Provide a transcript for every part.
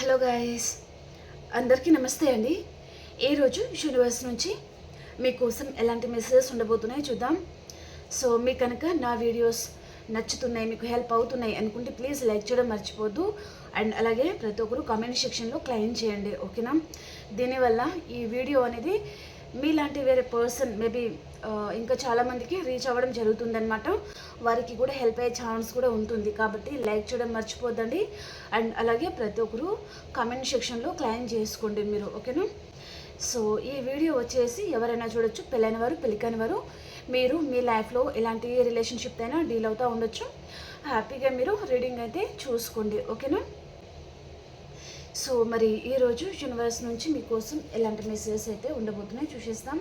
Hello guys, అందరికీ నమస్తే అండి. ఈరోజు యూనివర్స్ నుంచి మీకోసం ఎలాంటి మెసేజెస్ ఉండబోతున్నాయో చూద్దాం. సో మీకు కనుక నా వీడియోస్ నచ్చుతున్నాయి, మీకు హెల్ప్ అవుతున్నాయి అనుకుంటే ప్లీజ్ లైక్ చేయడం మర్చిపోద్దు. అండ్ అలాగే ప్రతి ఒక్కరు కామెంట్ సెక్షన్లో క్లెయిమ్ చేయండి, ఓకేనా? దీనివల్ల ఈ వీడియో అనేది మీలాంటి వేరే పర్సన్ మేబీ ఇంకా చాలామందికి రీచ్ అవ్వడం జరుగుతుందన్నమాట. వారికి కూడా హెల్ప్ అయ్యే ఛాన్స్ కూడా ఉంటుంది, కాబట్టి లైక్ చేయడం మర్చిపోద్దండి. అండ్ అలాగే ప్రతి ఒక్కరు కామెంట్ సెక్షన్లో క్లెయిమ్ చేసుకోండి మీరు, ఓకేనా? సో ఈ వీడియో వచ్చేసి ఎవరైనా చూడొచ్చు, పెళ్ళైన వారు, పెళ్ళికాని వారు. మీరు మీ లైఫ్లో ఎలాంటి రిలేషన్షిప్ అయినా డీల్ అవుతూ ఉండొచ్చు. హ్యాపీగా మీరు రీడింగ్ అయితే చూసుకోండి, ఓకేనా? సో మరి ఈరోజు యూనివర్స్ నుంచి మీకోసం ఎలాంటి మెసేజెస్ అయితే ఉండబోతున్నాయి చూసేస్తాం.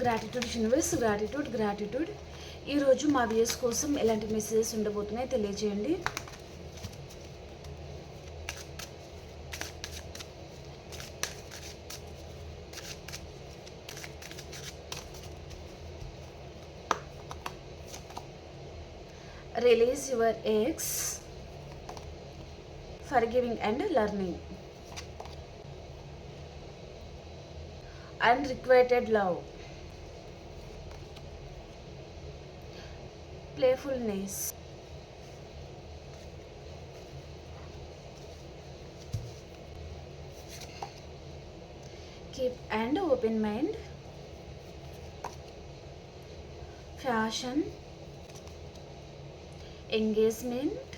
Gratitude universe, gratitude. ఈరోజు మా వ్యూస్ కోసం ఎలాంటి మెసేజెస్ ఉండబోతున్నాయి తెలియజేయండి. Release your ex, forgiving and learning, unrequited love, playfulness, keep and open mind, fashion, engagement,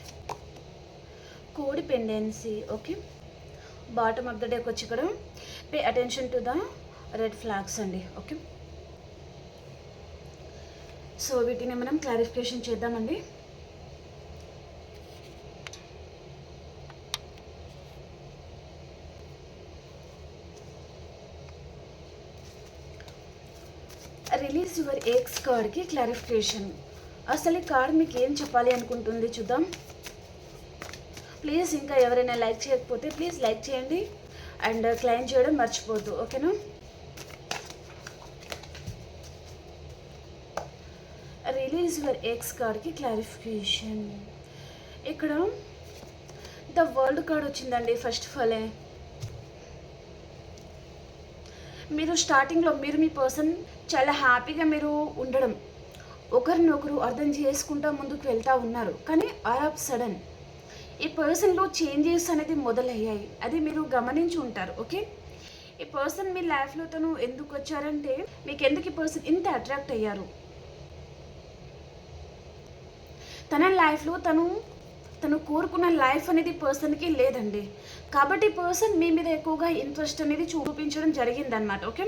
codependency. Okay, bottom of the డేకి వచ్చి ఇక్కడ pay attention to the red flags అండి. ఓకే, సో వీటిని మనం క్లారిఫికేషన్ చేద్దామండి. రిలీజ్ యువర్ ఎక్స్ కార్డ్కి clarification. అసలు ఈ కార్డ్ మీకు ఏం చెప్పాలి అనుకుంటుంది చూద్దాం. ప్లీజ్ ఇంకా ఎవరైనా లైక్ చేయకపోతే ప్లీజ్ లైక్ చేయండి అండ్ క్లెయిమ్ చేయడం మర్చిపోద్దు, ఓకేనా? రిలీజ్ యువర్ ఎక్స్ కార్డ్కి క్లారిఫికేషన్. ఇక్కడ ద వరల్డ్ కార్డ్ వచ్చిందండి. ఫస్ట్ ఆఫ్ ఆల్ మీరు స్టార్టింగ్లో మీరు మీ పర్సన్ చాలా హ్యాపీగా మీరు ఉండడం, ఒకరినొకరు అర్థం చేసుకుంటూ ముందుకు వెళ్తూ ఉన్నారు. కానీ ఆల్ ఆఫ్ సడన్ ఈ పర్సన్లో చేంజెస్ అనేది మొదలయ్యాయి. అది మీరు గమనించి ఉంటారు, ఓకే? ఈ పర్సన్ మీ లైఫ్లో తను ఎందుకు వచ్చారంటే, మీకు ఎందుకు ఈ పర్సన్ ఇంత అట్రాక్ట్ అయ్యారు? తన లైఫ్లో తను కోరుకున్న లైఫ్ అనేది పర్సన్కి లేదండి. కాబట్టి పర్సన్ మీ మీద ఎక్కువగా ఇంట్రెస్ట్ అనేది చూపించడం జరిగిందనమాట, ఓకే?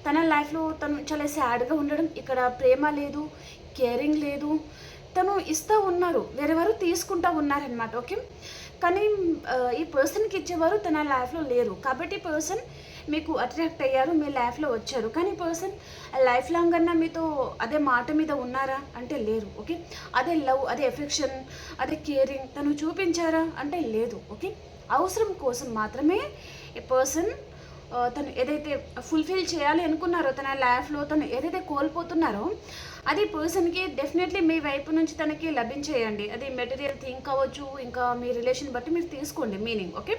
తన లైఫ్లో తను చాలా సాడ్గా ఉండడం, ఇక్కడ ప్రేమ లేదు, కేరింగ్ లేదు. తను ఇస్తూ ఉన్నారు, వేరేవారు తీసుకుంటూ ఉన్నారనమాట, ఓకే? కానీ ఈ పర్సన్కి ఇచ్చేవారు తన లైఫ్లో లేరు. కాబట్టి పర్సన్ మీకు అట్రాక్ట్ అయ్యారు, మీ లైఫ్లో వచ్చారు. కానీ పర్సన్ లైఫ్ లాంగ్ అన్నా మీతో అదే మాట మీద ఉన్నారా అంటే లేరు, ఓకే? అదే లవ్, అదే ఎఫెక్షన్, అదే కేరింగ్ తను చూపించారా అంటే లేదు, ఓకే? అవసరం కోసం మాత్రమే ఈ పర్సన్ తను ఏదైతే ఫుల్ఫిల్ చేయాలి అనుకున్నారో, తన లైఫ్లో తను ఏదైతే కోల్పోతున్నారో అది పర్సన్కి డెఫినెట్లీ మీ వైపు నుంచి తనకి లభించేయండి. అది మెటీరియల్ థింగ్ కావచ్చు, ఇంకా మీ రిలేషన్ బట్టి మీరు తీసుకోండి మీనింగ్, ఓకే?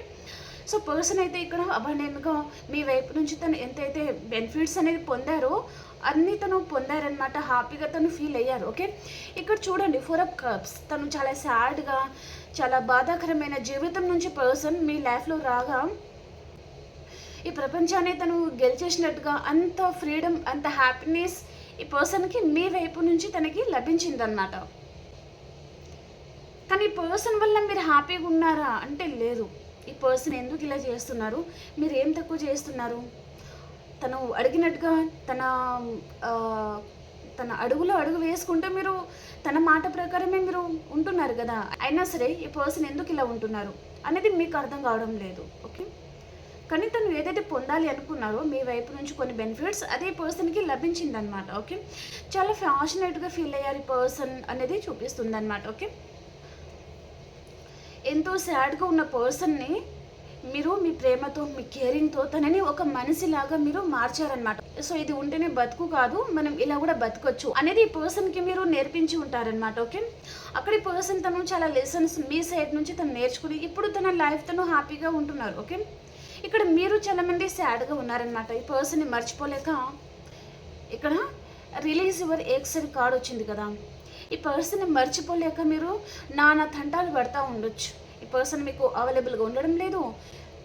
సో పర్సన్ అయితే ఇక్కడ అబండెంట్గా మీ వైపు నుంచి తను ఎంతైతే బెనిఫిట్స్ అనేది పొందారో అన్నీ తను పొందారనమాట. హ్యాపీగా తను ఫీల్ అయ్యారు, ఓకే? ఇక్కడ చూడండి 4 of Cups. తను చాలా సాడ్గా, చాలా బాధాకరమైన జీవితం నుంచి పర్సన్ మీ లైఫ్లో రాగా ఈ ప్రపంచాన్ని తను గెలిచేసినట్టుగా అంత ఫ్రీడమ్, అంత హ్యాపీనెస్ ఈ పర్సన్కి మీ వైపు నుంచి తనకి లభించిందనమాట. కానీ ఈ పర్సన్ వల్ల మీరు హ్యాపీగా ఉన్నారా అంటే లేదు. ఈ పర్సన్ ఎందుకు ఇలా చేస్తున్నారు, మీరు ఏం తక్కువ చేస్తున్నారు? తను అడిగినట్టుగా తన అడుగులో అడుగు వేసుకుంటే మీరు తన మాట ప్రకారమే మీరు ఉంటున్నారు కదా. అయినా సరే ఈ పర్సన్ ఎందుకు ఇలా ఉంటున్నారు అనేది మీకు అర్థం కావడం లేదు, ఓకే? కానీ తను ఏదైతే పొందాలి అనుకున్నారో మీ వైపు నుంచి కొన్ని బెనిఫిట్స్ అదే పర్సన్కి లభించిందనమాట, ఓకే? చాలా ఫ్యాషనేట్గా ఫీల్ అయ్యారు ఈ పర్సన్ అనేది చూపిస్తుంది అనమాట, ఓకే? ఎంతో సాడ్గా ఉన్న పర్సన్ని మీరు మీ ప్రేమతో, మీ కేరింగ్తో తనని ఒక మనిషిలాగా మీరు మార్చారనమాట. సో ఇది ఉంటేనే బతుకు కాదు, మనం ఇలా కూడా బతకొచ్చు అనేది ఈ పర్సన్కి మీరు నేర్పించి ఉంటారనమాట. ఓకే, అక్కడ ఈ పర్సన్ తను చాలా లెసన్స్ మీ సైడ్ నుంచి తను నేర్చుకుని ఇప్పుడు తన లైఫ్ తను హ్యాపీగా ఉంటున్నారు. ఓకే, ఇక్కడ మీరు చాలామంది సాడ్గా ఉన్నారనమాట. ఈ పర్సన్ని మర్చిపోలేక ఇక్కడ రిలీజ్ యువర్ ఎక్స్ అని కార్డ్ వచ్చింది కదా. ఈ పర్సన్ని మర్చిపోలేక మీరు నానా తంటాలు పడతా ఉండొచ్చు. ఈ పర్సన్ మీకు అవైలబుల్గా ఉండడం లేదు,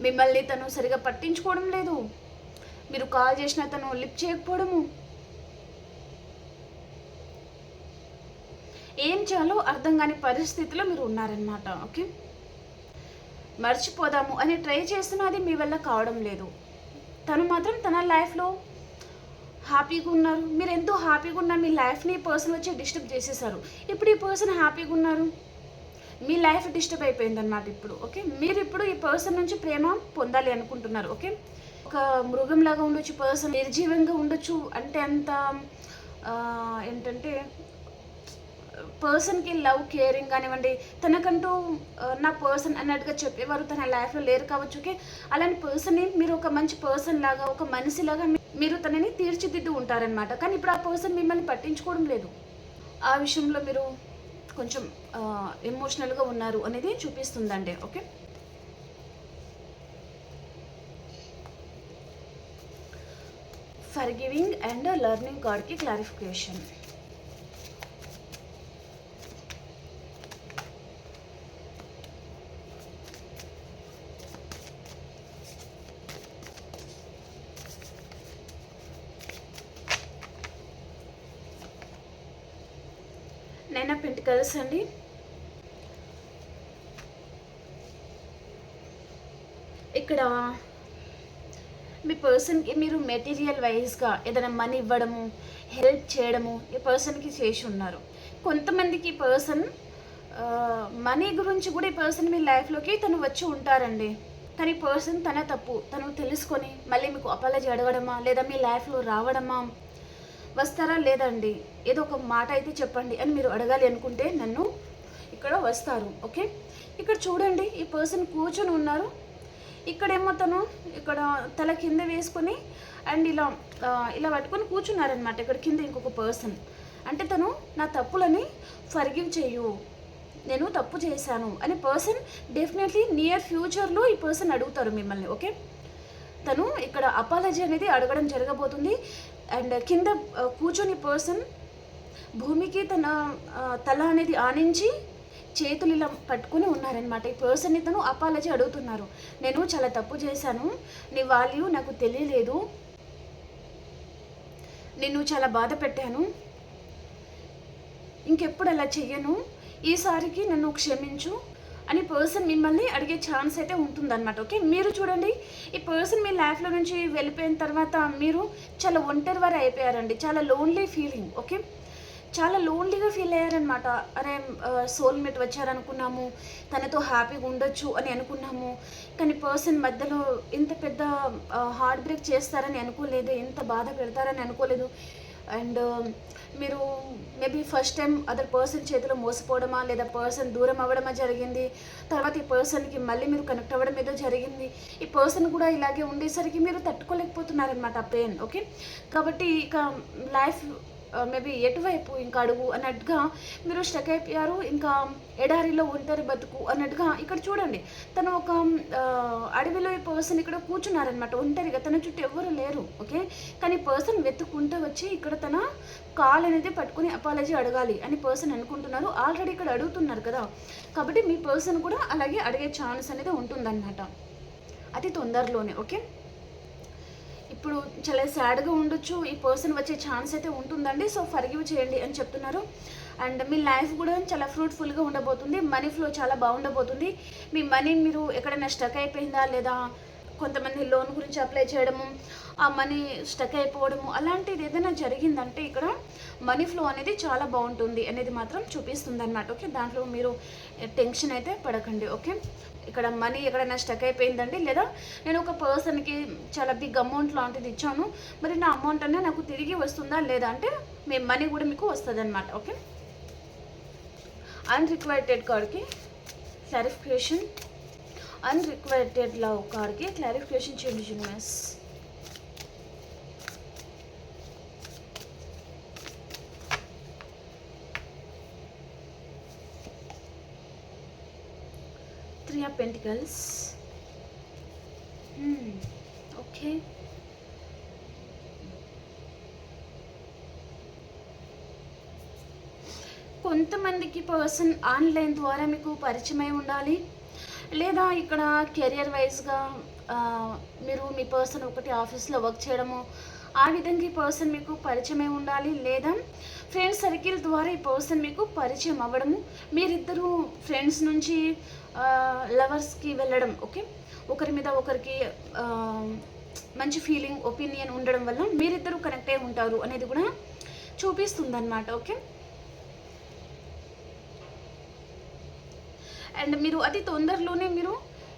మిమ్మల్ని తను సరిగా పట్టించుకోవడం లేదు, మీరు కాల్ చేసినా తను లిఫ్ట్ చేయకపోవడము, ఏం చేయాలో అర్థం కాని పరిస్థితిలో మీరు ఉన్నారనమాట. ఓకే, మర్చిపోదాము అని ట్రై చేస్తున్నా అది మీ వల్ల కావడం లేదు. తను మాత్రం తన లైఫ్లో హ్యాపీగా ఉన్నారు. మీరు ఎంతో హ్యాపీగా ఉన్నారు, మీ లైఫ్ని ఈ పర్సన్ వచ్చి డిస్టర్బ్ చేసేసారు. ఇప్పుడు ఈ పర్సన్ హ్యాపీగా ఉన్నారు, మీ లైఫ్ డిస్టర్బ్ అయిపోయిందన్నమాట ఇప్పుడు. ఓకే, మీరు ఇప్పుడు ఈ పర్సన్ నుంచి ప్రేమ పొందాలి అనుకుంటున్నారు. ఓకే, ఒక మృగంలాగా ఉండొచ్చు, పర్సన్ నిర్జీవంగా ఉండొచ్చు. అంటే అంత ఏంటంటే పర్సన్కి లవ్ కేరింగ్ కానివ్వండి, తనకంటూ నా పర్సన్ అన్నట్టుగా చెప్పేవారు తన లైఫ్లో లేరు కావచ్చు. ఓకే, అలాంటి పర్సన్ని మీరు ఒక మంచి పర్సన్ లాగా, ఒక మనిషిలాగా మీరు తనని తీర్చిదిద్దు ఉంటారనమాట. కానీ ఇప్పుడు ఆ పర్సన్ మిమ్మల్ని పట్టించుకోవడం లేదు. ఆ విషయంలో మీరు కొంచెం ఎమోషనల్గా ఉన్నారు అనేది చూపిస్తుందండి. ఓకే, ఫర్గివింగ్ అండ్ లెర్నింగ్ కార్డ్కి క్లారిఫికేషన్. నైన్ ఆఫ్ పెంటికల్స్ అండి. ఇక్కడ మీ పర్సన్కి మీరు మెటీరియల్ వైజ్గా ఏదైనా మనీ ఇవ్వడము, హెల్ప్ చేయడము ఈ పర్సన్కి చేసి ఉన్నారు. కొంతమందికి ఈ పర్సన్ మనీ గురించి కూడా ఈ పర్సన్ మీ లైఫ్లోకి తను వచ్చి ఉంటారండి. కానీ పర్సన్ తన తప్పు తను తెలుసుకొని మళ్ళీ మీకు అపాలజీ అడగడమా, లేదా మీ లైఫ్లో రావడమా, వస్తారా లేదండి ఏదో ఒక మాట అయితే చెప్పండి అని మీరు అడగాలి అనుకుంటే నన్ను ఇక్కడ వస్తారు. ఓకే, ఇక్కడ చూడండి ఈ పర్సన్ కూర్చొని ఉన్నారు. ఇక్కడేమో తను ఇక్కడ తల కింద వేసుకొని అండ్ ఇలా ఇలా పట్టుకొని కూర్చున్నారనమాట. ఇక్కడ కింద ఇంకొక పర్సన్. అంటే తను నా తప్పులని ఫర్గివ్ చేయు, నేను తప్పు చేశాను అని పర్సన్ డెఫినెట్లీ నియర్ ఫ్యూచర్లో ఈ పర్సన్ అడుగుతారు మిమ్మల్ని. ఓకే, తను ఇక్కడ అపాలజీ అనేది అడగడం జరగబోతుంది. అండ్ కింద కూర్చొని పర్సన్ భూమికి తన తల అనేది ఆనించి చేతులు ఇలా పట్టుకుని ఉన్నారనమాట. ఈ పర్సన్ని తను అపాలజీ అడుగుతున్నారు. నేను చాలా తప్పు చేశాను, నీ వాల్యూ నాకు తెలియలేదు, నిన్ను చాలా బాధ పెట్టాను, ఇంకెప్పుడు అలా చెయ్యను, ఈసారికి నన్ను క్షమించు అని పర్సన్ మిమ్మల్ని అడిగే ఛాన్స్ అయితే ఉంటుందన్నమాట. ఓకే, మీరు చూడండి ఈ పర్సన్ మీ లైఫ్లో నుంచి వెళ్ళిపోయిన తర్వాత మీరు చాలా ఒంటరి వారు అయిపోయారండి. చాలా లోన్లీ ఫీలింగ్. ఓకే, చాలా లోన్లీగా ఫీల్ అయ్యారనమాట. అరే సోల్మేట్ వచ్చారనుకున్నాము, తనతో హ్యాపీగా ఉండొచ్చు అని అనుకున్నాము, కానీ పర్సన్ మధ్యలో ఇంత పెద్ద హార్ట్ బ్రేక్ చేస్తారని అనుకోలేదు, ఇంత బాధ పెడతారని అనుకోలేదు. అండ్ మీరు maybe first time other person చేతిలో మోసపోవడమా, లేదా పర్సన్ దూరం అవ్వడమా జరిగింది. తర్వాత ఈ పర్సన్కి మళ్ళీ మీరు కనెక్ట్ అవ్వడం ఏదో జరిగింది. ఈ పర్సన్ కూడా ఇలాగే ఉండేసరికి మీరు తట్టుకోలేకపోతున్నారనమాట ఆ పెయిన్. ఓకే, కాబట్టి ఇక లైఫ్ మేబీ ఎటువైపు ఇంకా అడుగు అన్నట్టుగా మీరు స్టక్ అయిపోయారు. ఇంకా ఎడారిలో ఒంటరి బతుకు అన్నట్టుగా ఇక్కడ చూడండి తను ఒక అడవిలో ఈ పర్సన్ ఇక్కడ కూర్చున్నారనమాట ఒంటరిగా, తన చుట్టూ ఎవరు లేరు. ఓకే, కానీ పర్సన్ వెతుక్కుంటూ వచ్చి ఇక్కడ తన కాల్ అనేది పట్టుకుని అపాలజీ అడగాలి అని పర్సన్ అనుకుంటున్నారు. ఆల్రెడీ ఇక్కడ అడుగుతున్నారు కదా, కాబట్టి మీ పర్సన్ కూడా అలాగే అడిగే ఛాన్స్ అనేది ఉంటుందన్నమాట అతి తొందరలోనే. ఓకే, ఇప్పుడు చాలా సాడ్గా ఉండొచ్చు, ఈ పర్సన్ వచ్చే ఛాన్స్ అయితే ఉంటుందండి. సో ఫర్గివ్ చేయండి అని చెప్తున్నారు. అండ్ మీ లైఫ్ కూడా చాలా ఫ్రూట్ఫుల్గా ఉండబోతుంది, మనీ ఫ్లో చాలా బాగుండబోతుంది. మీ మనీ మీరు ఎక్కడైనా స్టక్ అయిపోయిందా, లేదా కొంతమంది లోన్ గురించి అప్లై చేయడము, ఆ మనీ స్టక్ అయిపోవడము అలాంటిది ఏదైనా జరిగిందంటే ఇక్కడ మనీ ఫ్లో అనేది చాలా బాగుంటుంది అనేది మాత్రం చూపిస్తుంది అనమాట. ఓకే, దాంట్లో మీరు టెన్షన్ అయితే పడకండి. ఓకే, ఇక్కడ మనీ ఎక్కడైనా స్టక్ అయిపోయిందండి, లేదా నేను ఒక పర్సన్కి చాలా బిగ్ అమౌంట్ లాంటిది ఇచ్చాను, మరి నా అమౌంట్ అనే నాకు తిరిగి వస్తుందా లేదా అంటే మీ మనీ కూడా మీకు వస్తుంది అనమాట. ఓకే, అన్రిక్వైటెడ్ కార్డ్కి క్లారిఫికేషన్. అన్రిక్వైటెడ్ లవ్ కార్డ్కి క్లారిఫికేషన్ చేయండి universe. Three of Pentacles. Okay. కొంతమందికి పర్సన్ ఆన్లైన్ ద్వారా మీకు పరిచయమై ఉండాలి, లేదా ఇక్కడ కెరియర్ వైజ్గా మీరు మీ పర్సన్ ఒకటి ఆఫీస్లో వర్క్ చేయడము, ఆ విధంగా ఈ పర్సన్ మీకు పరిచయమై ఉండాలి, లేదా ఫ్రెండ్స్ సర్కిల్ ద్వారా ఈ పర్సన్ మీకు పరిచయం అవ్వడము, మీరిద్దరూ ఫ్రెండ్స్ నుంచి లవర్స్కి వెళ్ళడం. ఓకే, ఒకరి మీద ఒకరికి మంచి ఫీలింగ్ ఒపీనియన్ ఉండడం వల్ల మీరిద్దరూ కనెక్ట్ అయి ఉంటారు అనేది కూడా చూపిస్తుంది అన్నమాట. ఓకే, అండ్ మీరు అతి తొందరలోనే మీరు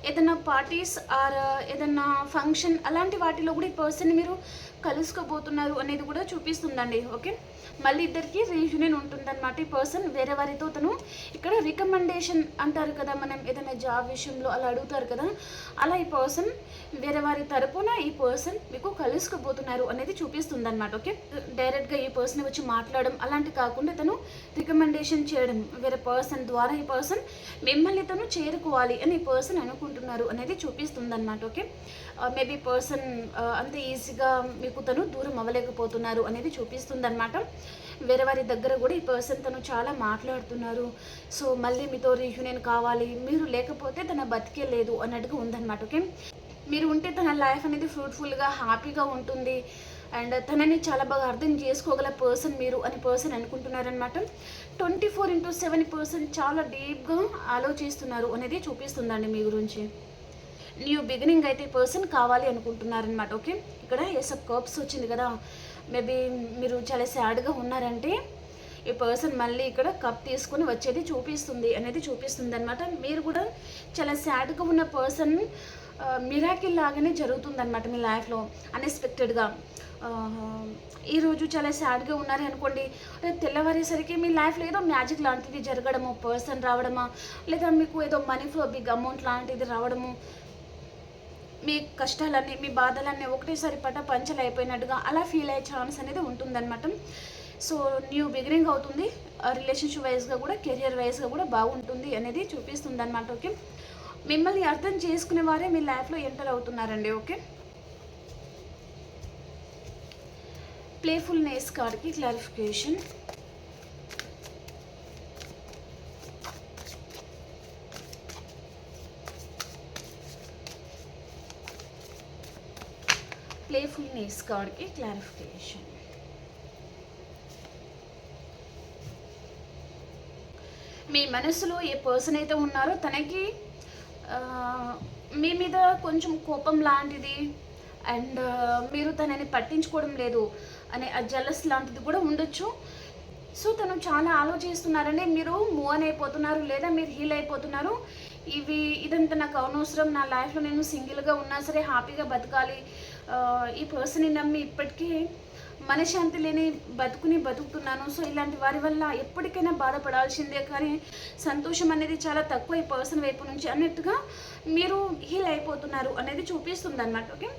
ఏదైనా పార్టీస్ ఆర్ ఏదైనా ఫంక్షన్ అలాంటి వాటిలో కూడా ఈ పర్సన్ని మీరు కలుసుకోబోతున్నారు అనేది కూడా చూపిస్తుందండి. ఓకే, మళ్ళీ ఇద్దరికి రీయూనియన్ ఉంటుందన్నమాట. ఈ పర్సన్ వేరే వారితో తను ఇక్కడ రికమెండేషన్ అంటారు కదా, మనం ఏదైనా జాబ్ విషయంలో అలా అడుగుతారు కదా, అలా ఈ పర్సన్ వేరే వారి తరపున ఈ పర్సన్ మీకు కలుసుకోబోతున్నారు అనేది చూపిస్తుంది అనమాట. ఓకే, డైరెక్ట్గా ఈ పర్సన్ వచ్చి మాట్లాడడం అలాంటి కాకుండా తను రికమెండేషన్ చేయడం, వేరే పర్సన్ ద్వారా ఈ పర్సన్ మిమ్మల్ని తను చేరుకోవాలి అని ఈ పర్సన్ అనుకుంటున్నారు అనేది చూపిస్తుంది అనమాట. ఓకే, మేబీ పర్సన్ అంత ఈజీగా మీకు తను దూరం అవ్వలేకపోతున్నారు అనేది చూపిస్తుంది అనమాట. వేరే వారి దగ్గర కూడా ఈ పర్సన్ తను చాలా మాట్లాడుతున్నారు, సో మళ్ళీ మీతో రీయూనియన్ కావాలి, మీరు లేకపోతే తన బతికే లేదు అన్నట్టుగా ఉందన్నమాట. ఓకే, మీరు ఉంటే తన లైఫ్ అనేది ఫ్రూట్ఫుల్గా హ్యాపీగా ఉంటుంది, అండ్ తనని చాలా బాగా అర్థం చేసుకోగల పర్సన్ మీరు అని పర్సన్ అనుకుంటున్నారనమాట. 24/7 పర్సన్ చాలా డీప్గా ఆలోచిస్తున్నారు అనేది చూపిస్తుందండి మీ గురించి. న్యూ బిగినింగ్ అయితే పర్సన్ కావాలి అనుకుంటున్నారనమాట. ఓకే, ఇక్కడ ఎస్ ఆఫ్ కప్స్ వచ్చింది కదా, మేబీ మీరు చాలా సాడ్గా ఉన్నారంటే ఈ పర్సన్ మళ్ళీ ఇక్కడ కప్ తీసుకొని వచ్చేది చూపిస్తుంది అనేది చూపిస్తుంది అనమాట. మీరు కూడా చాలా సాడ్గా ఉన్న పర్సన్ మిరాకిల్ లాగానే జరుగుతుందన్నమాట మీ లైఫ్లో అన్ఎక్స్పెక్టెడ్గా. ఈరోజు చాలా సాడ్గా ఉన్నారే అనుకోండి, తెల్లవారేసరికి మీ లైఫ్లో ఏదో మ్యాజిక్ లాంటిది జరగడము, పర్సన్ రావడమా, లేదా మీకు ఏదో మనీ ఫ్లో బిగ్ అమౌంట్ లాంటిది రావడము, మీ కష్టాలన్నీ మీ బాధలన్నీ ఒకటేసారి పంచలు అయిపోయినట్టుగా అలా ఫీల్ అయ్యే ఛాన్స్ అనేది ఉంటుందన్నమాట. సో న్యూ బిగినింగ్ అవుతుంది, రిలేషన్షిప్ వైజ్గా కూడా కెరియర్ వైజ్గా కూడా బాగుంటుంది అనేది చూపిస్తుంది అనమాట. ఓకే, మిమ్మల్ని అర్థం చేసుకునే వారే మీ లైఫ్లో ఎంటర్ అవుతున్నారండి. ఓకే, ప్లేఫుల్నెస్ కార్డ్కి క్లారిఫికేషన్. ప్లేఫుల్నెస్ కార్డ్కి క్లారిఫికేషన్. మీ మనసులో ఏ పర్సన్ అయితే ఉన్నారో తనకి మీ మీద కొంచెం కోపం లాంటిది, అండ్ మీరు తనని పట్టించుకోవడం లేదు అనే జలస్ లాంటిది కూడా ఉండొచ్చు. సో తను చాలా ఆలోచిస్తున్నారని మీరు మూవ్ ఆన్ అయిపోతున్నారు, లేదా మీరు హీల్ అయిపోతున్నారు. ఇదంతా నాకు అనవసరం, నా లైఫ్లో నేను సింగిల్గా ఉన్నా సరే హ్యాపీగా బతకాలి, ఈ పర్సన్ని నమ్మి ఇప్పటికీ మనశ్శాంతి లేని బతుకుతున్నాను, సో ఇలాంటి వారి వల్ల ఎప్పటికైనా బాధపడాల్సిందే, కానీ సంతోషం అనేది చాలా తక్కువ ఈ పర్సన్ వైపు నుంచి అన్నట్టుగా మీరు హీల్ అయిపోతున్నారు అనేది చూపిస్తుంది అన్నమాట. ఓకే,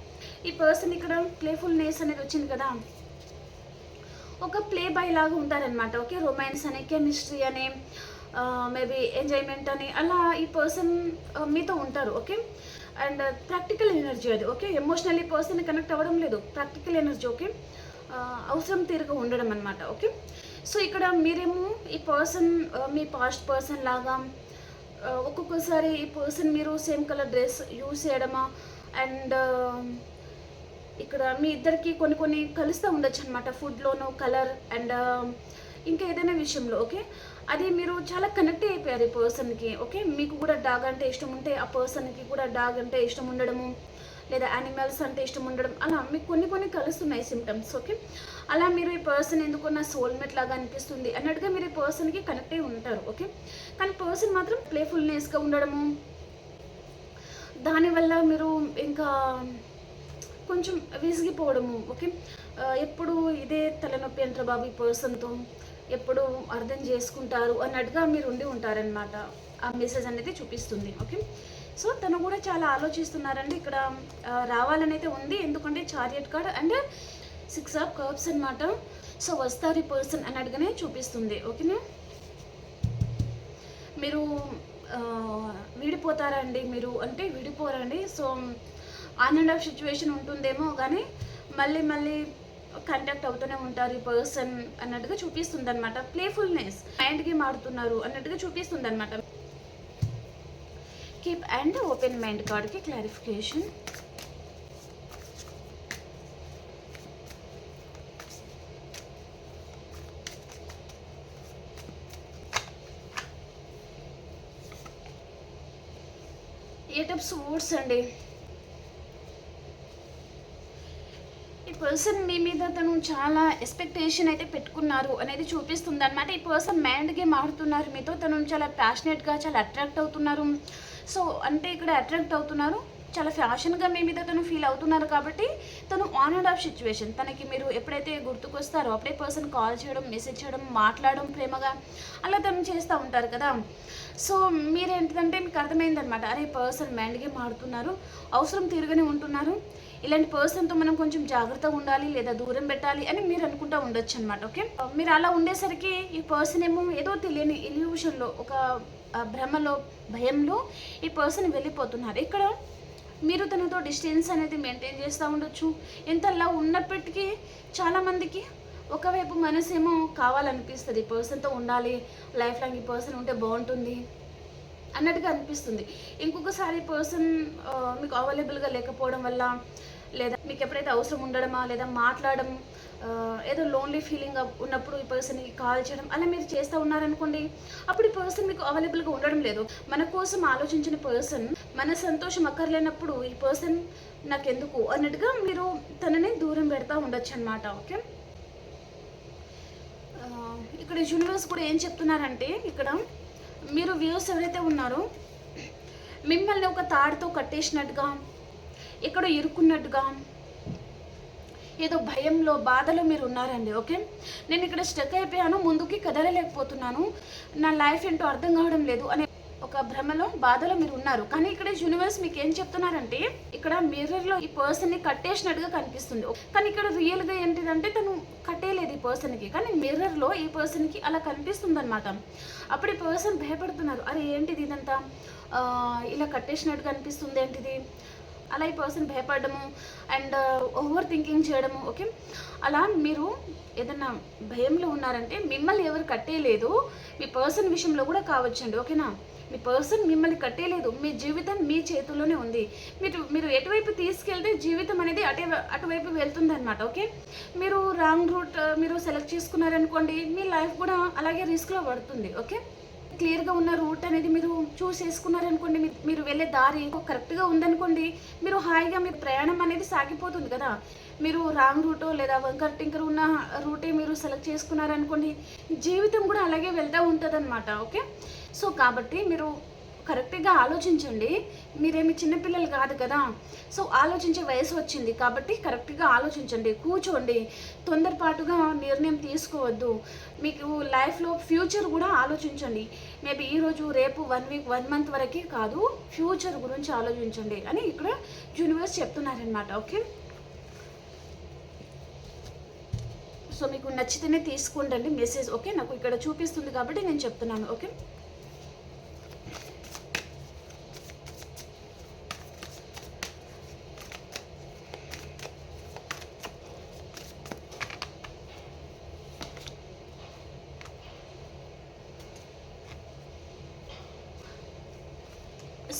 ఈ పర్సన్ ఇక్కడ ప్లేఫుల్నెస్ అనేది వచ్చింది కదా, ఒక ప్లే బాయ్ లాగా ఉంటారనమాట. ఓకే, రొమాన్స్ అని, కెమిస్ట్రీ అని, మేబీ ఎంజాయ్మెంట్ అని అలా ఈ పర్సన్ మీతో ఉంటారు. ఓకే, అండ్ ప్రాక్టికల్ ఎనర్జీ అది. ఓకే, ఎమోషనల్లీ పర్సన్ కనెక్ట్ అవ్వడం లేదు, ప్రాక్టికల్ ఎనర్జీ. ఓకే, అవసరం తీరుగా ఉండడం అనమాట. ఓకే, సో ఇక్కడ మీరేమో ఈ పర్సన్ మీ పాస్ట్ పర్సన్ లాగా ఒక్కొక్కసారి ఈ పర్సన్ మీరు సేమ్ కలర్ డ్రెస్ యూజ్ చేయడమా, అండ్ ఇక్కడ మీ ఇద్దరికి కొన్ని కలుస్తూ ఉండొచ్చు అనమాట, ఫుడ్లోనూ కలర్ అండ్ ఇంకా ఏదైనా విషయంలో. ఓకే, అది మీరు చాలా కనెక్ట్ అయిపోయారు ఈ పర్సన్కి. ఓకే, మీకు కూడా డాగ్ అంటే ఇష్టం ఉంటే ఆ పర్సన్కి కూడా డాగ్ అంటే ఇష్టం ఉండడము, లేదా యానిమల్స్ అంటే ఇష్టం ఉండడం, అలా మీకు కొన్ని కలుస్తున్నాయి సిమ్టమ్స్. ఓకే, అలా మీరు ఈ పర్సన్ ఎందుకు నా సోల్మేట్ లాగా అనిపిస్తుంది అన్నట్టుగా మీరు ఈ పర్సన్కి కనెక్ట్ అయి ఉంటారు. ఓకే, కానీ పర్సన్ మాత్రం ప్లేఫుల్నెస్గా ఉండడము, దానివల్ల మీరు ఇంకా కొంచెం విసిగిపోవడము. ఓకే, ఎప్పుడు ఇదే తలనొప్పి అంటారు బాబు ఈ పర్సన్తో, ఎప్పుడు అర్థం చేసుకుంటారు అన్నట్టుగా మీరు ఉండి ఉంటారనమాట. ఆ మెసేజ్ అనేది చూపిస్తుంది. ఓకే, సో తను కూడా చాలా ఆలోచిస్తున్నారండి ఇక్కడ రావాలని అయితే ఉంది. ఎందుకంటే chariot card and 6 of cups అనమాట. సో వస్తారు ఈ పర్సన్ అన్నట్టుగానే చూపిస్తుంది. ఓకేనా, మీరు విడిపోతారండి, మీరు అంటే విడిపోరండి. So on and off situation ఉంటుందేమో కానీ మళ్ళీ మళ్ళీ కాంటాక్ట్ అవుతూనే ఉంటారు ఈ పర్సన్ అన్నట్టుగా చూపిస్తుంది అనమాట. ప్లేఫుల్నెస్, మైండ్ గేమ్ ఆడుతున్నారు అన్నట్టుగా చూపిస్తుంది అనమాట. కీప్ అండ్ ఓపెన్ మైండ్ కార్డ్కి క్లారిఫికేషన్. ఎయిట్ ఆఫ్ సోర్డ్స్ అండి. ఈ పర్సన్ మీ మీద తను చాలా ఎక్స్పెక్టేషన్ అయితే పెట్టుకున్నారు అనేది చూపిస్తుంది అనమాట. ఈ పర్సన్ మైండ్ గేమ్ ఆడుతున్నారు మీతో. తను చాలా ప్యాషనెట్గా, చాలా అట్రాక్ట్ అవుతున్నారు. సో అంటే ఇక్కడ అట్రాక్ట్ అవుతున్నారు, చాలా ఫ్యాషన్గా మీ మీద తను ఫీల్ అవుతున్నారు. కాబట్టి తను ఆన్ అండ్ ఆఫ్ సిచ్యువేషన్, తనకి మీరు ఎప్పుడైతే గుర్తుకొస్తారో అప్పుడే పర్సన్ కాల్ చేయడం, మెసేజ్ చేయడం, మాట్లాడడం ప్రేమగా అలా తను చేస్తూ ఉంటారు కదా. సో మీరేంటిదంటే మీకు అర్థమైందనమాట, అరే పర్సన్ మైండ్ గేమ్ ఆడుతున్నారు, అవసరం తీరుగానే ఉంటున్నారు, ఇలాంటి పర్సన్తో మనం కొంచెం జాగ్రత్తగా ఉండాలి లేదా దూరం పెట్టాలి అని మీరు అనుకుంటూ ఉండొచ్చు అనమాట. ఓకే, మీరు అలా ఉండేసరికి ఈ పర్సన్ ఏమో ఏదో తెలియని ఇల్యూషన్లో, ఒక భ్రమలో, భయంలో ఈ పర్సన్ వెళ్ళిపోతున్నారు. ఇక్కడ మీరు తనతో డిస్టెన్స్ అనేది మెయింటైన్ చేస్తూ ఉండొచ్చు. ఎంతలా ఉన్నప్పటికీ చాలామందికి ఒకవైపు మనసేమో కావాలనిపిస్తుంది, ఈ పర్సన్తో ఉండాలి, లైఫ్ లాంగ్ ఈ పర్సన్ ఉంటే బాగుంటుంది అన్నట్టుగా అనిపిస్తుంది. ఇంకొకసారి పర్సన్ మీకు అవైలబుల్గా లేకపోవడం వల్ల, లేదా మీకు ఎప్పుడైతే అవసరం ఉండడమా లేదా మాట్లాడడం, ఏదో లోన్లీ ఫీలింగ్ ఉన్నప్పుడు ఈ పర్సన్కి కాల్ చేయడం అలా మీరు చేస్తూ ఉన్నారనుకోండి, అప్పుడు ఈ పర్సన్ మీకు అవైలబుల్గా ఉండడం లేదు. మన కోసం ఆలోచించిన పర్సన్, మన సంతోషం అక్కర్లేనప్పుడు ఈ పర్సన్ నాకెందుకు అన్నట్టుగా మీరు తనని దూరం పెడతా ఉండొచ్చు అనమాట. ఓకే, ఇక్కడ యూనివర్స్ కూడా ఏం చెప్తున్నారంటే, ఇక్కడ మీరు వ్యూస్ ఎవరైతే ఉన్నారో మిమ్మల్ని ఒక తాడుతో కట్టేసినట్టుగా, ఎక్కడో ఇరుక్కున్నట్టుగా, ఏదో భయంలో, బాధలో మీరు ఉన్నారండి. ఓకే, నేను ఇక్కడ స్టక్ అయిపోయాను, ముందుకి కదలలేకపోతున్నాను, నా లైఫ్ ఏంటో అర్థం కావడం లేదు అనే ఒక భ్రమలో, బాధలో మీరు ఉన్నారు. కానీ ఇక్కడ యూనివర్స్ మీకు ఏం చెప్తున్నారంటే, ఇక్కడ మిర్రర్లో ఈ పర్సన్ని కట్టేసినట్టుగా కనిపిస్తుంది. కానీ ఇక్కడ రియల్గా ఏంటిదంటే తను కట్టేయలేదు ఈ పర్సన్కి, కానీ మిర్రర్లో ఈ పర్సన్కి అలా కనిపిస్తుంది అనమాట. అప్పుడు ఈ పర్సన్ భయపడుతున్నారు, అరే ఏంటిది ఇదంతా ఇలా కట్టేసినట్టుగా కనిపిస్తుంది ఏంటిది, అలా ఈ పర్సన్ భయపడము అండ్ ఓవర్ థింకింగ్ చేయడము. ఓకే, అలా మీరు ఏదన్నా భయంలో ఉన్నారంటే మిమ్మల్ని ఎవరు కట్టేయలేదు, మీ పర్సన్ విషయంలో కూడా కావచ్చండి. ఓకేనా, మీ పర్సన్ మిమ్మల్ని కట్టేయలేదు, మీ జీవితం మీ చేతుల్లోనే ఉంది. మీరు ఎటువైపు తీసుకెళ్తే జీవితం అనేది అటువైపు వెళ్తుంది అనమాట. ఓకే, మీరు రాంగ్ రూట్ మీరు సెలెక్ట్ చేసుకున్నారనుకోండి, మీ లైఫ్ కూడా అలాగే రిస్క్లో పడుతుంది. ఓకే, క్లియర్గా ఉన్న రూట్ అనేది మీరు చూస్ చేసుకున్నారనుకోండి, మీరు వెళ్ళే దారి కరెక్ట్గా ఉందనుకోండి, మీరు హాయిగా మీ ప్రయాణం అనేది సాగిపోతుంది కదా. మీరు రాంగ్ రూటో లేదా వంకర్ టింకర్ ఉన్న రూటే మీరు సెలెక్ట్ చేసుకున్నారనుకోండి, జీవితం కూడా అలాగే వెళ్తూ ఉంటుంది అనమాట. ఓకే, సో కాబట్టి మీరు కరెక్ట్గా ఆలోచించండి. మీరేమి చిన్నపిల్లలు కాదు కదా, సో ఆలోచించే వయసు వచ్చింది కాబట్టి కరెక్ట్గా ఆలోచించండి, కూర్చోండి, తొందరపాటుగా నిర్ణయం తీసుకోవద్దు. మీకు లైఫ్లో ఫ్యూచర్ కూడా ఆలోచించండి. మేబీ ఈరోజు రేపు 1 వీక్ 1 మంత్ వరకే కాదు, ఫ్యూచర్ గురించి ఆలోచించండి అని ఇక్కడ యూనివర్స్ చెప్తున్నారనమాట. ఓకే, సో మీకు నచ్చితేనే తీసుకోండి మెసేజ్. ఓకే, నాకు ఇక్కడ చూపిస్తుంది కాబట్టి నేను చెప్తున్నాను. ఓకే,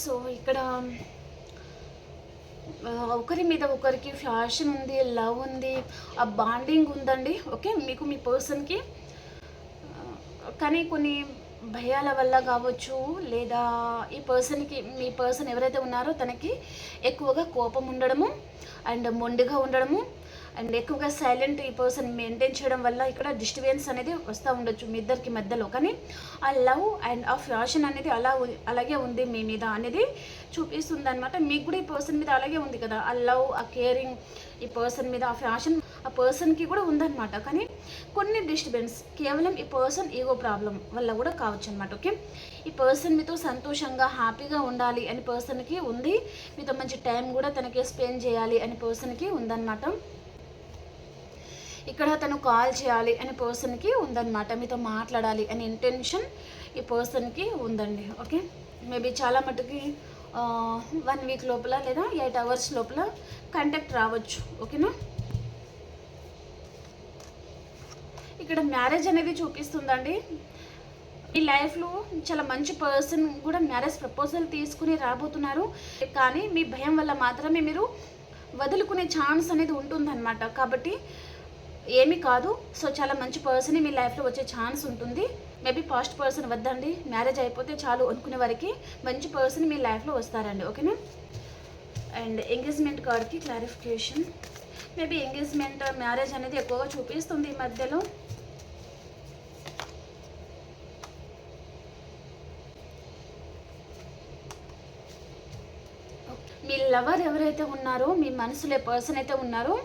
సో ఇక్కడ ఒకరి మీద ఒకరికి ఫ్యాషన్ ఉంది, లవ్ ఉంది, ఆ బాండింగ్ ఉందండి. ఓకే, మీకు మీ పర్సన్కి, కానీ కొన్ని భయాల వల్ల కావచ్చు, లేదా ఈ పర్సన్కి, మీ పర్సన్ ఎవరైతే ఉన్నారో తనకి ఎక్కువగా కోపం ఉండడము అండ్ మొండిగా ఉండడము అండ్ ఎక్కువగా సైలెంట్ ఈ పర్సన్ మెయింటైన్ చేయడం వల్ల ఇక్కడ డిస్టర్బెన్స్ అనేది వస్తూ ఉండొచ్చు మీ ఇద్దరికి మధ్యలో. కానీ ఆ లవ్ అండ్ ఆ ఫ్యాషన్ అనేది అలాగే ఉంది మీ మీద అనేది చూపిస్తుంది అనమాట. మీకు కూడా ఈ పర్సన్ మీద అలాగే ఉంది కదా, ఆ లవ్, ఆ కేరింగ్, ఈ పర్సన్ మీద ఆ ఫ్యాషన్ ఆ పర్సన్కి కూడా ఉందన్నమాట. కానీ కొన్ని డిస్టర్బెన్స్ కేవలం ఈ పర్సన్ ఈగో ప్రాబ్లం వల్ల కూడా కావచ్చు అనమాట. ఓకే, ఈ పర్సన్ మీతో సంతోషంగా హ్యాపీగా ఉండాలి అని పర్సన్కి ఉంది, మీతో మంచి టైం కూడా తనకి స్పెండ్ చేయాలి అని పర్సన్కి ఉందన్నమాట. ఇక్కడ తను కాల్ చేయాలి అనే పర్సన్కి ఉందన్నమాట, మీతో మాట్లాడాలి అనే ఇంటెన్షన్ ఈ పర్సన్కి ఉందండి. ఓకే, మేబీ చాలా మటుకి 1 వీక్ లోపల లేదా 8 అవర్స్ లోపల కాంటాక్ట్ రావచ్చు. ఓకేనా, ఇక్కడ మ్యారేజ్ అనేది చూపిస్తుందండి. ఈ లైఫ్లో చాలా మంచి పర్సన్ కూడా మ్యారేజ్ ప్రపోజల్ తీసుకుని రాబోతున్నారు. కానీ మీ భయం వల్ల మాత్రమే మీరు వదులుకునే ఛాన్స్ అనేది ఉంటుందన్నమాట. కాబట్టి ఏమీ కాదు. సో చాలా మంచి పర్సన్ మీ లైఫ్లో వచ్చే ఛాన్స్ ఉంటుంది. మేబీ పాస్ట్ పర్సన్ వద్దండి, మ్యారేజ్ అయిపోతే చాలు అనుకునే వారికి మంచి పర్సన్ మీ లైఫ్లో వస్తారండి. ఓకేనా, అండ్ ఎంగేజ్మెంట్ కార్డ్కి క్లారిఫికేషన్. మేబీ ఎంగేజ్మెంట్ మ్యారేజ్ అనేది ఎక్కువగా చూపిస్తుంది ఈ మధ్యలో. మీ లవర్ ఎవరైతే ఉన్నారో, మీ మనసులో పర్సన్ అయితే ఉన్నారో,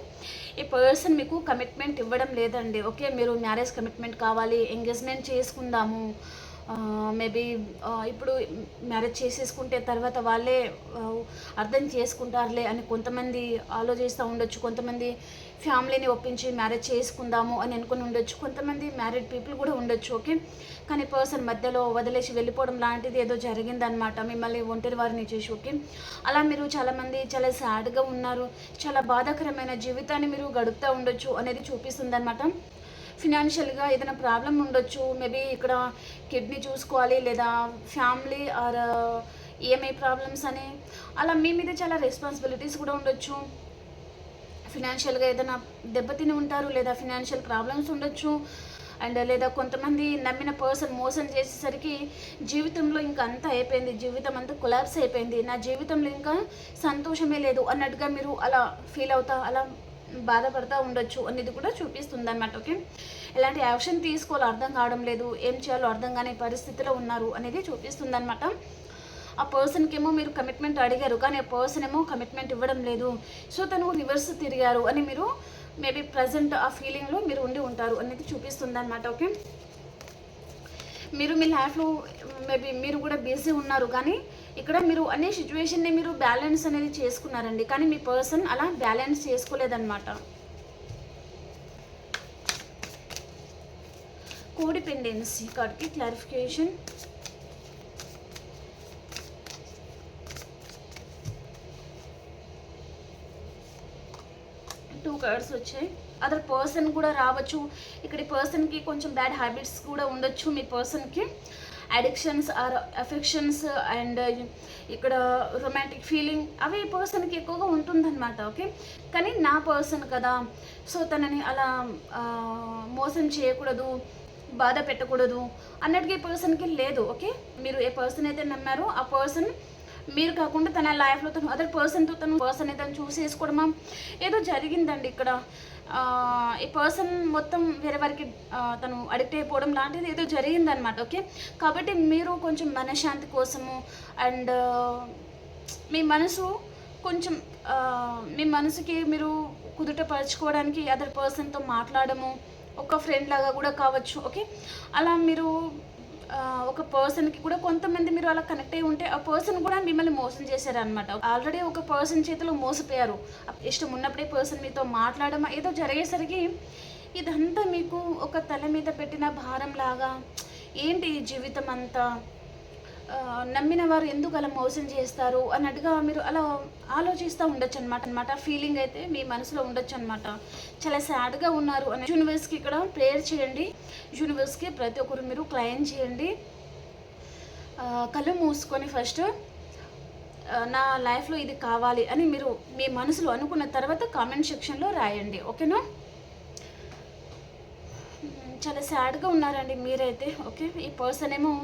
ఈ పర్సన్ మీకు కమిట్మెంట్ ఇవ్వడం లేదండి. ఓకే, మీరు మ్యారేజ్ కమిట్మెంట్ కావాలి, ఎంగేజ్మెంట్ చేసుకుందాము, మేబీ ఇప్పుడు మ్యారేజ్ చేసేసుకుంటే తర్వాత వాళ్ళే అర్థం చేసుకుంటారులే అని కొంతమంది ఆలోచిస్తూ ఉండొచ్చు. కొంతమంది ఫ్యామిలీని ఒప్పించి మ్యారేజ్ చేసుకుందాము అని అనుకుని ఉండొచ్చు. కొంతమంది మ్యారీడ్ పీపుల్ కూడా ఉండొచ్చు. ఓకే, కానీ పర్సన్ మధ్యలో వదిలేసి వెళ్ళిపోవడం లాంటిది ఏదో జరిగిందనమాట, మిమ్మల్ని ఒంటరి వారిని చేసి. ఓకే, అలా మీరు చాలామంది చాలా సాడ్గా ఉన్నారు, చాలా బాధాకరమైన జీవితాన్ని మీరు గడుపుతూ ఉండొచ్చు అనేది చూపిస్తుంది అనమాట. ఫినాన్షియల్గా ఏదైనా ప్రాబ్లం ఉండొచ్చు. మేబీ ఇక్కడ కిడ్నీ చూసుకోవాలి, లేదా ఫ్యామిలీ ఆర్ ఈఎంఐ ప్రాబ్లమ్స్ అని అలా మీ మీద చాలా రెస్పాన్సిబిలిటీస్ కూడా ఉండొచ్చు. ఫినాన్షియల్గా ఏదైనా దెబ్బతిని ఉంటారు, లేదా ఫినాన్షియల్ ప్రాబ్లమ్స్ ఉండొచ్చు. అండ్ లేదా కొంతమంది నమ్మిన పర్సన్ మోసం చేసేసరికి జీవితంలో ఇంకా అంతా అయిపోయింది, జీవితం అంతా కొలాప్స్ అయిపోయింది, నా జీవితంలో ఇంకా సంతోషమే లేదు అన్నట్టుగా మీరు అలా ఫీల్ అవుతా, అలా బాధపడుతూ ఉండొచ్చు అనేది కూడా చూపిస్తుంది అనమాట. ఓకే, ఎలాంటి యాక్షన్ తీసుకోవాలో అర్థం కావడం లేదు, ఏం చేయాలో అర్థం కాని పరిస్థితిలో ఉన్నారు అనేది చూపిస్తుంది అనమాట. ఆ పర్సన్కి ఏమో మీరు కమిట్మెంట్ అడిగారు, కానీ ఆ పర్సన్ ఏమో కమిట్మెంట్ ఇవ్వడం లేదు. సో తను రివర్స్ తిరిగారు అని మీరు మేబీ ప్రజెంట్ ఆ ఫీలింగ్లో మీరు ఉండి ఉంటారు అనేది చూపిస్తుంది అనమాట. ఓకే, మీరు మీ లైఫ్లో మేబీ మీరు కూడా బిజీ ఉన్నారు, కానీ ఇక్కడ మీరు అనే సిచ్యువేషన్ని మీరు బ్యాలెన్స్ అనేది చేసుకున్నారండి, కానీ మీ పర్సన్ అలా బ్యాలెన్స్ చేసుకోలేదన్నమాట. కోడిపెండెన్సీ కార్డ్కి క్లారిఫికేషన్. టూ కార్డ్స్ వచ్చాయి. అదర్ పర్సన్ కూడా రావచ్చు. ఇక్కడ ఈ పర్సన్కి కొంచెం బ్యాడ్ హ్యాబిట్స్ కూడా ఉండొచ్చు. మీ పర్సన్కి అడిక్షన్స్ ఆర్ అఫెక్షన్స్ అండ్ ఇక్కడ రొమాంటిక్ ఫీలింగ్ అవి ఈ పర్సన్కి ఎక్కువగా ఉంటుందన్నమాట. ఓకే, కానీ నా పర్సన్ కదా, సో తనని అలా మోసం చేయకూడదు, బాధ పెట్టకూడదు అన్నట్టుగా ఈ పర్సన్కి లేదు. ఓకే, మీరు ఏ పర్సన్ అయితే నమ్మారో ఆ పర్సన్ మీరు కాకుండా తన లైఫ్లో తను అదర్ పర్సన్తో తను పర్సన్ అయితే చూసేసుకోవడమా ఏదో జరిగిందండి ఇక్కడ. ఈ పర్సన్ మొత్తం వేరే వారికి తను అడిక్ట్ అయిపోవడం లాంటిది ఏదో జరిగిందనమాట. ఓకే, కాబట్టి మీరు కొంచెం మనశ్శాంతి కోసము అండ్ మీ మనసు కొంచెం మీ మనసుకి మీరు కుదుటపరచుకోవడానికి అదర్ పర్సన్తో మాట్లాడము, ఒక ఫ్రెండ్ లాగా కూడా కావచ్చు. ఓకే, అలా మీరు ఒక పర్సన్కి కూడా కొంతమంది మీరు అలా కనెక్ట్ అయి ఉంటే ఆ పర్సన్ కూడా మిమ్మల్ని మోసం చేశారనమాట. ఆల్రెడీ ఒక పర్సన్ చేతిలో మోసపోయారు. ఇష్టం ఉన్నప్పుడే పర్సన్ మీతో మాట్లాడమా ఏదో జరిగేసరికి ఇదంతా మీకు ఒక తల మీద పెట్టిన భారం లాగా, ఏంటి ఈ జీవితం అంతా, నమ్మిన వారు ఎందుకు అలా మోసం చేస్తారు అన్నట్టుగా మీరు అలా ఆలోచిస్తూ ఉండొచ్చు అనమాట. ఫీలింగ్ అయితే మీ మనసులో ఉండొచ్చు అనమాట. చాలా సాడ్గా ఉన్నారు అని యూనివర్స్కి ఇక్కడ ప్రేయర్ చేయండి. యూనివర్స్కి ప్రతి ఒక్కరు మీరు క్లైమ్ చేయండి. కళ్ళు మూసుకొని ఫస్ట్ నా లైఫ్లో ఇది కావాలి అని మీరు మీ మనసులో అనుకున్న తర్వాత కామెంట్ సెక్షన్లో రాయండి. ఓకేనా, చాలా సాడ్గా ఉన్నారండి మీరైతే. ఓకే, ఈ పర్సన్ ఏమో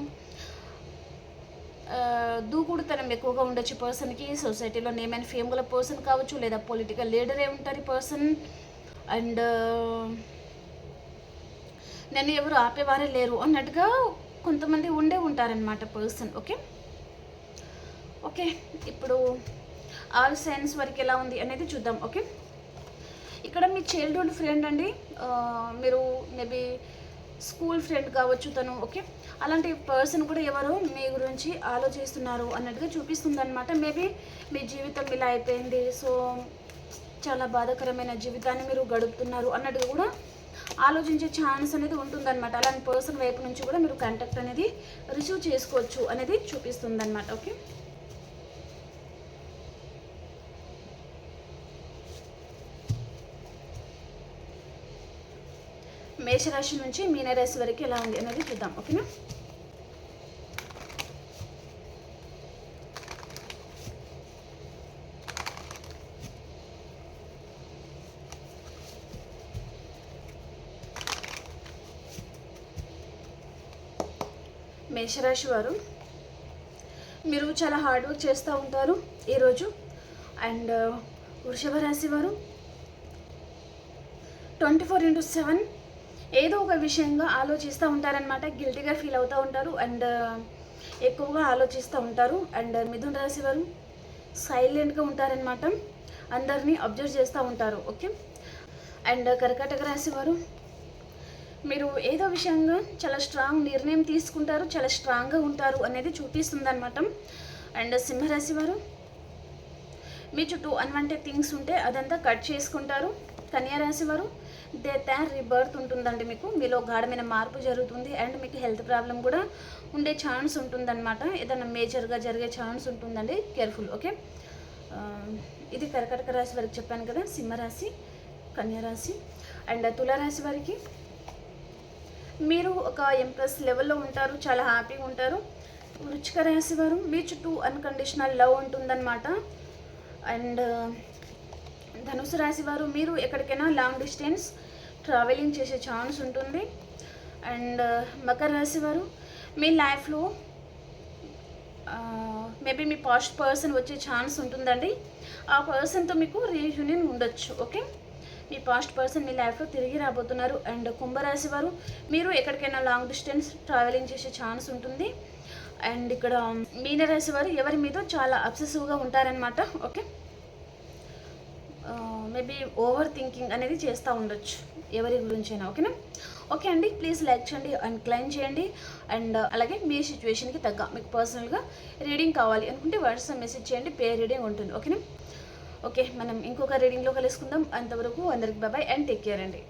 దూకుడుతనం ఎక్కువగా ఉండొచ్చు పర్సన్కి. సొసైటీలో నేమ్ అండ్ ఫేమ్ గల పర్సన్ కావచ్చు, లేదా పొలిటికల్ లీడరే ఉంటారు ఈ పర్సన్. అండ్ నన్ను ఎవరు ఆపేవారే లేరు అన్నట్టుగా కొంతమంది ఉండే ఉంటారనమాట పర్సన్. ఓకే ఓకే ఇప్పుడు ఆల్ సైన్స్ వరకు ఎలా ఉంది అనేది చూద్దాం. ఓకే, ఇక్కడ మీ చైల్డ్హుడ్ ఫ్రెండ్ అండి, మీరు మేబీ స్కూల్ ఫ్రెండ్ కావచ్చు తను, ఓకే. అలాంటి పర్సన్ కూడా ఎవరో మీ గురించి ఆలోచిస్తున్నారు అన్నట్టుగా చూపిస్తుంది అనమాట. మేబీ మీ జీవితం ఇలా అయిపోయింది, సో చాలా బాధాకరమైన జీవితాన్ని మీరు గడుపుతున్నారు అన్నట్టుగా కూడా ఆలోచించే ఛాన్స్ అనేది ఉంటుందన్నమాట. అలాంటి పర్సన్ వైపు నుంచి కూడా మీరు కాంటాక్ట్ అనేది రిసీవ్ చేసుకోవచ్చు అనేది చూపిస్తుంది అనమాట, ఓకే. మేషరాశి నుంచి మీనరాశి వరకు ఎలా ఉంది అనేది చూద్దాం, ఓకేనా. మేషరాశి వారు, మీరు చాలా హార్డ్ వర్క్ చేస్తూ ఉంటారు ఈరోజు. అండ్ వృషభ రాశి వారు 24/7 ఏదో ఒక విషయంగా ఆలోచిస్తూ ఉంటారనమాట. గిల్టీగా ఫీల్ అవుతూ ఉంటారు అండ్ ఎక్కువగా ఆలోచిస్తూ ఉంటారు. అండ్ మిథున రాశి వారు సైలెంట్గా ఉంటారనమాట, అందరినీ అబ్జర్వ్ చేస్తూ ఉంటారు, ఓకే. అండ్ కర్కాటక రాశి వారు, మీరు ఏదో విషయంగా చాలా స్ట్రాంగ్ నిర్ణయం తీసుకుంటారు, చాలా స్ట్రాంగ్గా ఉంటారు అనేది చూపిస్తుంది అనమాట. అండ్ సింహరాశి వారు, మీ చుట్టూ అన్వాంటెడ్ థింగ్స్ ఉంటే అదంతా కట్ చేసుకుంటారు. కన్యా రాశి వారు, డెత్ అండ్ రీబర్త్ ఉంటుందండి, మీకు మీలో గాఢమైన మార్పు జరుగుతుంది. అండ్ మీకు హెల్త్ ప్రాబ్లం కూడా ఉండే ఛాన్స్ ఉంటుందన్నమాట, ఏదైనా మేజర్గా జరిగే ఛాన్స్ ఉంటుందండి, కేర్ఫుల్, ఓకే. ఇది కర్కాటక రాశి వారికి చెప్పాను కదా, సింహరాశి, కన్యా రాశి. అండ్ తులారాశి వారికి, మీరు ఒక ఎంప్రెస్ లెవెల్లో ఉంటారు, చాలా హ్యాపీగా ఉంటారు. వృశ్చిక రాశి వారు, మీ చుట్టూ అన్కండిషనల్ లవ్ ఉంటుందన్నమాట. అండ్ ధనుసు రాశి వారు, మీరు ఎక్కడికైనా లాంగ్ డిస్టెన్స్ ట్రావెలింగ్ చేసే ఛాన్స్ ఉంటుంది. అండ్ మకర రాశి వారు, మీ లైఫ్లో మేబీ మీ పాస్ట్ పర్సన్ వచ్చే ఛాన్స్ ఉంటుందండి. ఆ పర్సన్తో మీకు రీయూనియన్ ఉండొచ్చు, ఓకే. మీ పాస్ట్ పర్సన్ మీ లైఫ్లో తిరిగి రాబోతున్నారు. అండ్ కుంభరాశి వారు, మీరు ఎక్కడికైనా లాంగ్ డిస్టెన్స్ ట్రావెలింగ్ చేసే ఛాన్స్ ఉంటుంది. అండ్ ఇక్కడ మీనరాశి వారు, ఎవరి మీద చాలా అబ్సెసివ్గా ఉంటారనమాట, ఓకే. మేబీ ఓవర్ థింకింగ్ అనేది చేస్తూ ఉండొచ్చు ఎవరి గురించైనా, ఓకేనా. ఓకే అండి, ప్లీజ్ లైక్ చేయండి అండ్ క్లైమ్ చేయండి. అండ్ అలాగే మీ సిచ్యువేషన్కి తగ్గ మీకు పర్సనల్గా రీడింగ్ కావాలి అనుకుంటే వాట్సాప్ మెసేజ్ చేయండి, పే రీడింగ్ ఉంటుంది, ఓకేనా. ఓకే, మనం ఇంకొక రీడింగ్లో కలుసుకుందాం. అంతవరకు అందరికి బాయ్ అండ్ టేక్ కేర్ అండి.